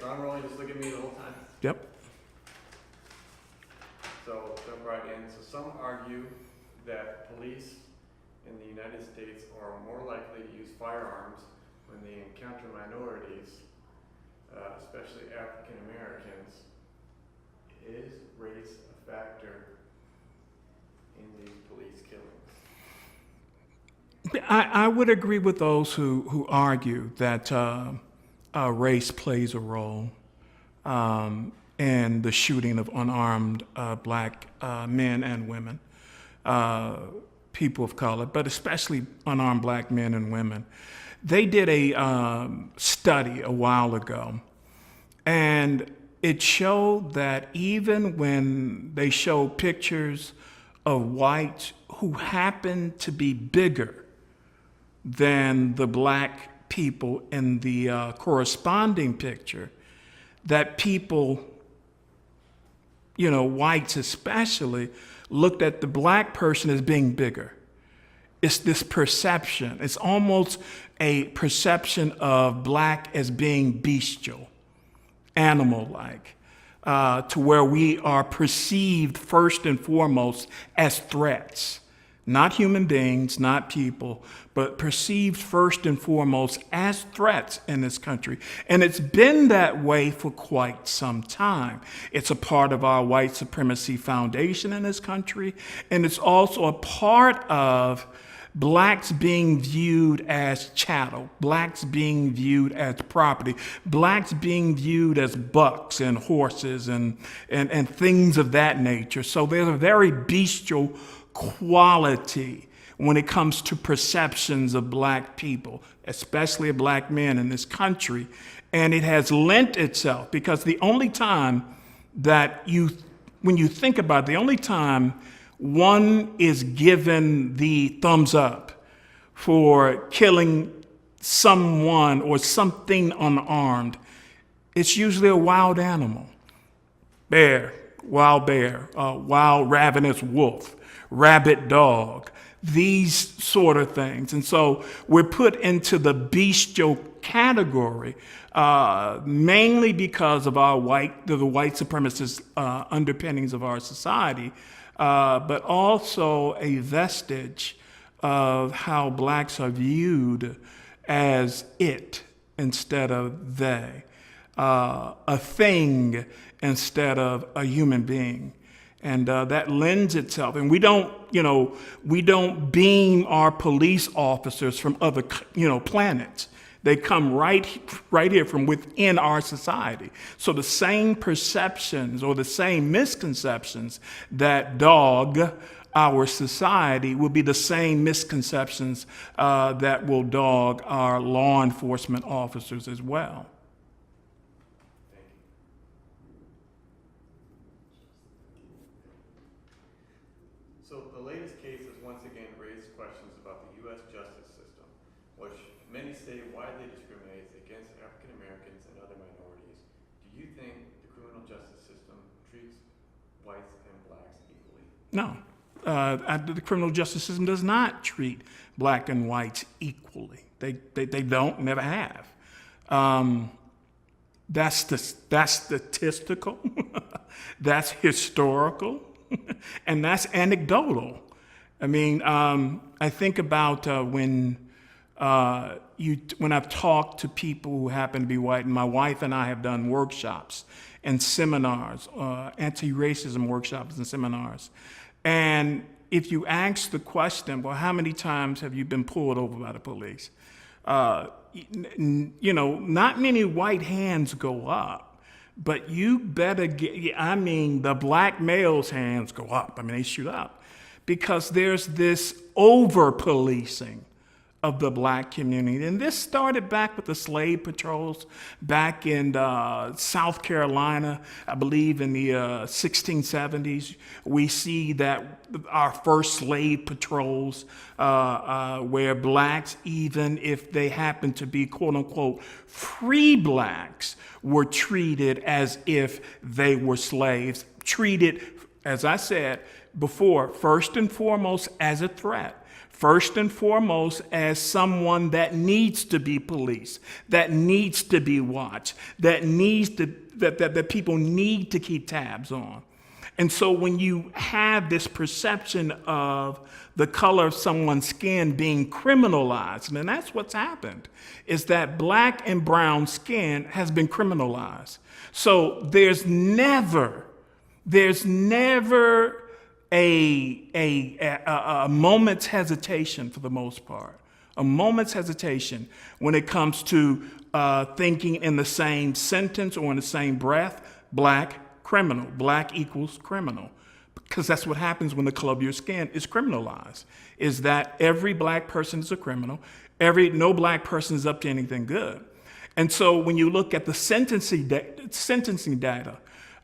so I'm rolling, just look at me the whole time. Yep. So jump right in. So some argue that police in the United States are more likely to use firearms when they encounter minorities, especially African Americans. Is race a factor in these police killings? I would agree with those who argue that race plays a role in the shooting of unarmed black men and women, people of color, but especially unarmed black men and women. They did a study a while ago, and it showed that even when they showed pictures of whites who happened to be bigger than the black people in the corresponding picture, that people, whites especially, looked at the black person as being bigger. It's this perception. It's almost a perception of black as being bestial, animal-like, to where we are perceived first and foremost as threats. Not human beings, not people, but perceived first and foremost as threats in this country. And it's been that way for quite some time. It's a part of our white supremacy foundation in this country, and it's also a part of blacks being viewed as chattel, blacks being viewed as property, blacks being viewed as bucks and horses and things of that nature. So there's a very bestial quality when it comes to perceptions of black people, especially of black men in this country. And it has lent itself, because the only time that when you think about it, the only time one is given the thumbs up for killing someone or something unarmed, it's usually a wild animal. Bear, wild ravenous wolf, rabid dog, these sort of things. And so we're put into the bestial category, mainly because of the white supremacist underpinnings of our society, but also a vestige of how blacks are viewed as it instead of they, a thing instead of a human being. And that lends itself, and we don't beam our police officers from other, planets. They come right here from within our society. So the same perceptions or the same misconceptions that dog our society will be the same misconceptions that will dog our law enforcement officers as well. So the latest cases once again raised questions about the U.S. justice system, which many say widely discriminates against African Americans and other minorities. Do you think the criminal justice system treats whites and blacks equally? No. The criminal justice system does not treat black and whites equally. They don't, never have. That's statistical, that's historical, and that's anecdotal. I mean, I think about when I've talked to people who happen to be white, and my wife and I have done workshops and seminars, anti-racism workshops and seminars. And if you ask the question, well, how many times have you been pulled over by the police? Not many white hands go up, but you better the black males' hands go up. They shoot up, because there's this over-policing of the black community. And this started back with the slave patrols back in South Carolina, I believe in the 1670s. We see that our first slave patrols where blacks, even if they happened to be quote unquote free blacks, were treated as if they were slaves, treated, as I said before, first and foremost as a threat. first and foremost as someone that needs to be policed, that needs to be watched, that people need to keep tabs on. And so when you have this perception of the color of someone's skin being criminalized, and that's what's happened, is that black and brown skin has been criminalized. So there's never a moment's hesitation, for the most part, a moment's hesitation when it comes to thinking in the same sentence or in the same breath, black, criminal, black equals criminal. Because that's what happens when the color of your skin is criminalized, is that every black person is a criminal, no black person is up to anything good. And so when you look at the sentencing data,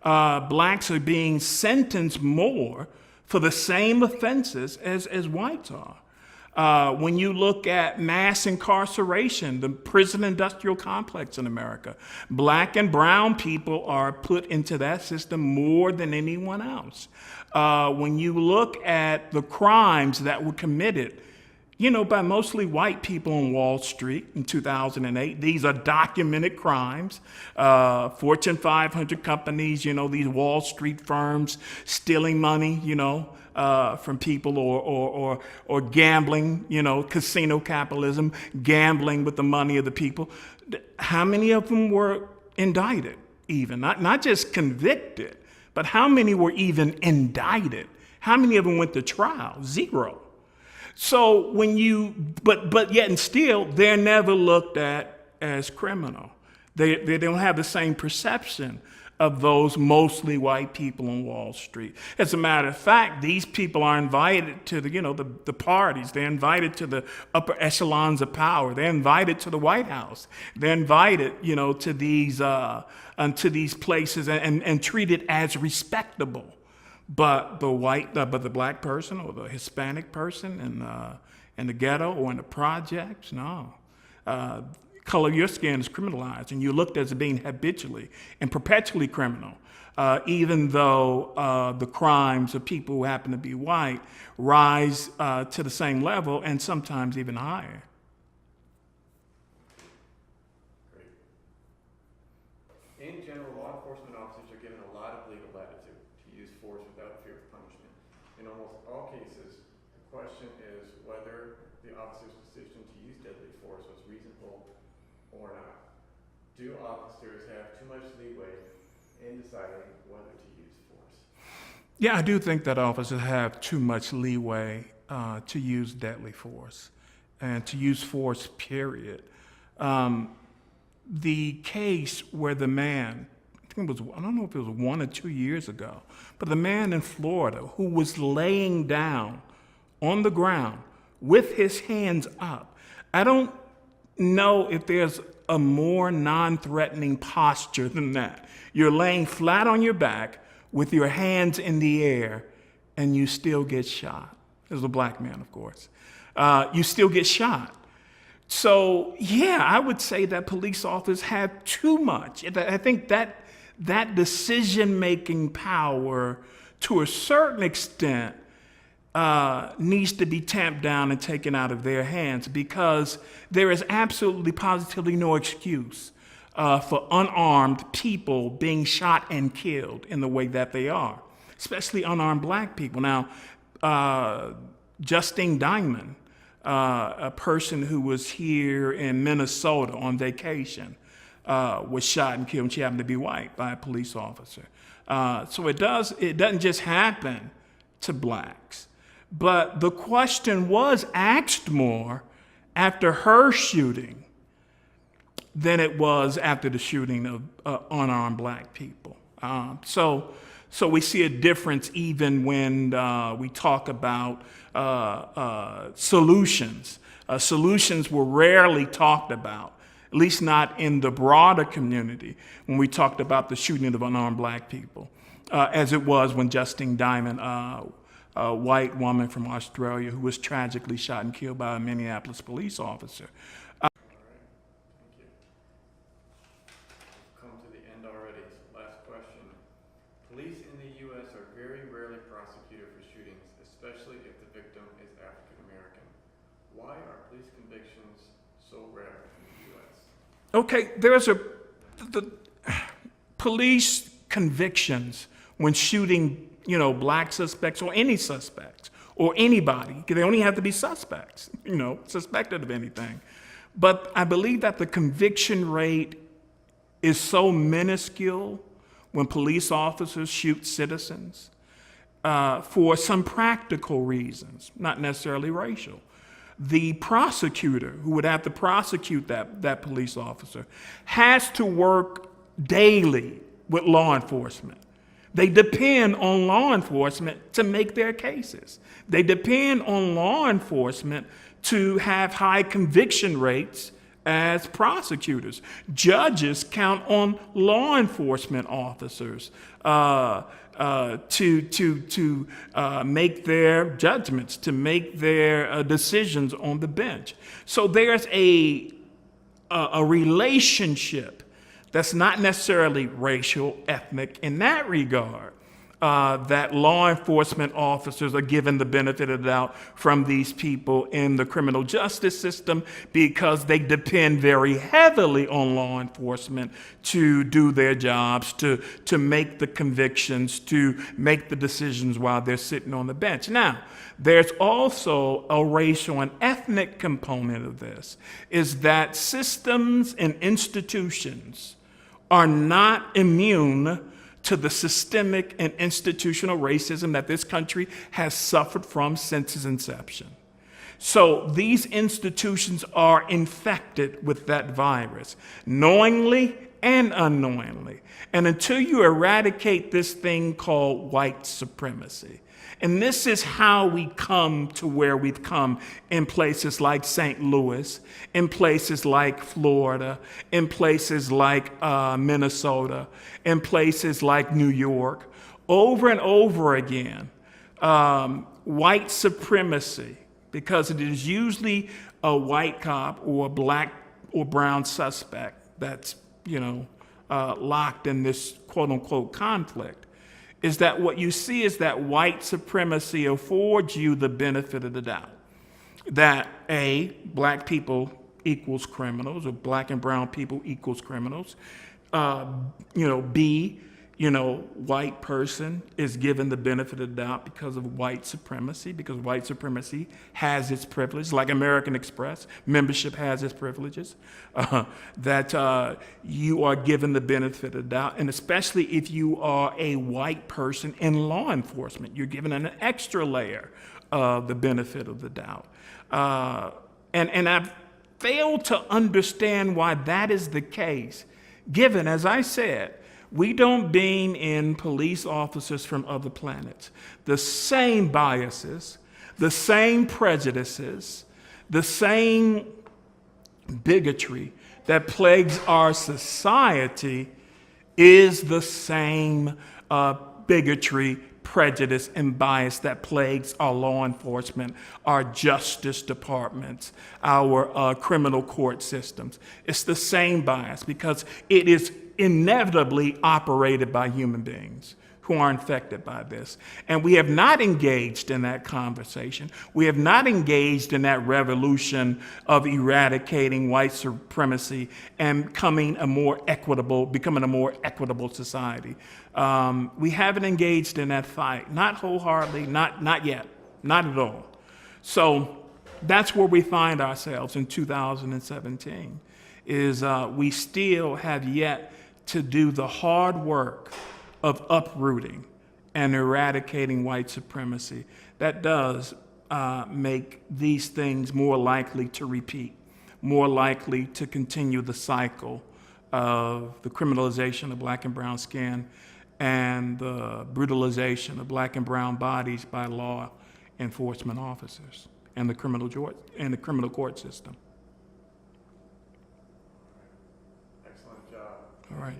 blacks are being sentenced more for the same offenses as whites are. When you look at mass incarceration, the prison industrial complex in America, black and brown people are put into that system more than anyone else. When you look at the crimes that were committed, by mostly white people on Wall Street in 2008, these are documented crimes. Fortune 500 companies, these Wall Street firms stealing money, from people or gambling, casino capitalism, gambling with the money of the people. How many of them were indicted even? Not just convicted, but how many were even indicted? How many of them went to trial? 0. So but yet and still, they're never looked at as criminal. They don't have the same perception of those mostly white people on Wall Street. As a matter of fact, these people are invited to the parties. They're invited to the upper echelons of power. They're invited to the White House. They're invited, to these places and treated as respectable. But the black person or the Hispanic person in the ghetto or in the projects, no. Color of your skin is criminalized, and you're looked at as being habitually and perpetually criminal, even though the crimes of people who happen to be white rise to the same level and sometimes even higher. Great. In general, law enforcement officers are given a lot of legal latitude to use force without fear of punishment. In almost all cases, the question is whether the officer's decision to use deadly force was reasonable or not. Do officers have too much leeway in deciding whether to use force? Yeah, I do think that officers have too much leeway to use deadly force and to use force, period. The case where the man, I don't know if it was 1 or 2 years ago, but the man in Florida who was laying down on the ground with his hands up. I don't know if there's a more non-threatening posture than that. You're laying flat on your back with your hands in the air, and you still get shot. This is a black man, of course. You still get shot. So, yeah, I would say that police officers have too much. I think that decision-making power, to a certain extent, needs to be tamped down and taken out of their hands, because there is absolutely, positively no excuse for unarmed people being shot and killed in the way that they are, especially unarmed black people. Now, Justine Diamond, a person who was here in Minnesota on vacation, was shot and killed, and she happened to be white, by a police officer. So it doesn't just happen to blacks. But the question was asked more after her shooting than it was after the shooting of unarmed black people. So we see a difference even when we talk about solutions. Solutions were rarely talked about, at least not in the broader community, when we talked about the shooting of unarmed black people, as it was when Justine Diamond, a white woman from Australia who was tragically shot and killed by a Minneapolis police officer. All right, thank you. Come to the end already. So last question. Police in the U.S. are very rarely prosecuted for shootings, especially if the victim is African American. why are police convictions so rare in the U.S.? Okay, the police convictions when shooting, black suspects or any suspects or anybody. They only have to be suspects, suspected of anything. But I believe that the conviction rate is so minuscule when police officers shoot citizens for some practical reasons, not necessarily racial. The prosecutor who would have to prosecute that police officer has to work daily with law enforcement. They depend on law enforcement to make their cases. They depend on law enforcement to have high conviction rates as prosecutors. Judges count on law enforcement officers to make their judgments, to make their decisions on the bench. So there's a relationship that's not necessarily racial, ethnic in that regard, that law enforcement officers are given the benefit of the doubt from these people in the criminal justice system because they depend very heavily on law enforcement to do their jobs, to make the convictions, to make the decisions while they're sitting on the bench. Now, there's also a racial and ethnic component of this, is that systems and institutions are not immune to the systemic and institutional racism that this country has suffered from since its inception. So these institutions are infected with that virus, knowingly and unknowingly. And until you eradicate this thing called white supremacy, and this is how we come to where we've come in places like St. Louis, in places like Florida, in places like Minnesota, in places like New York, over and over again, white supremacy, because it is usually a white cop or a black or brown suspect that's, locked in this quote unquote conflict, is that what you see is that white supremacy affords you the benefit of the doubt. That A, black people equals criminals, or black and brown people equals criminals. B, white person is given the benefit of the doubt because of white supremacy, because white supremacy has its privileges, like American Express, membership has its privileges, that you are given the benefit of the doubt, and especially if you are a white person in law enforcement, you're given an extra layer of the benefit of the doubt. And I've failed to understand why that is the case, given, as I said, we don't bring in police officers from other planets. The same biases, the same prejudices, the same bigotry that plagues our society is the same bigotry, prejudice, and bias that plagues our law enforcement, our justice departments, our criminal court systems. It's the same bias because it is inevitably operated by human beings who are infected by this. And we have not engaged in that conversation. We have not engaged in that revolution of eradicating white supremacy and becoming a more equitable society. We haven't engaged in that fight, not wholeheartedly, not yet, not at all. So that's where we find ourselves in 2017, is we still have yet to do the hard work of uprooting and eradicating white supremacy. That does make these things more likely to repeat, more likely to continue the cycle of the criminalization of black and brown skin and the brutalization of black and brown bodies by law enforcement officers and the criminal court system. Excellent job. All right.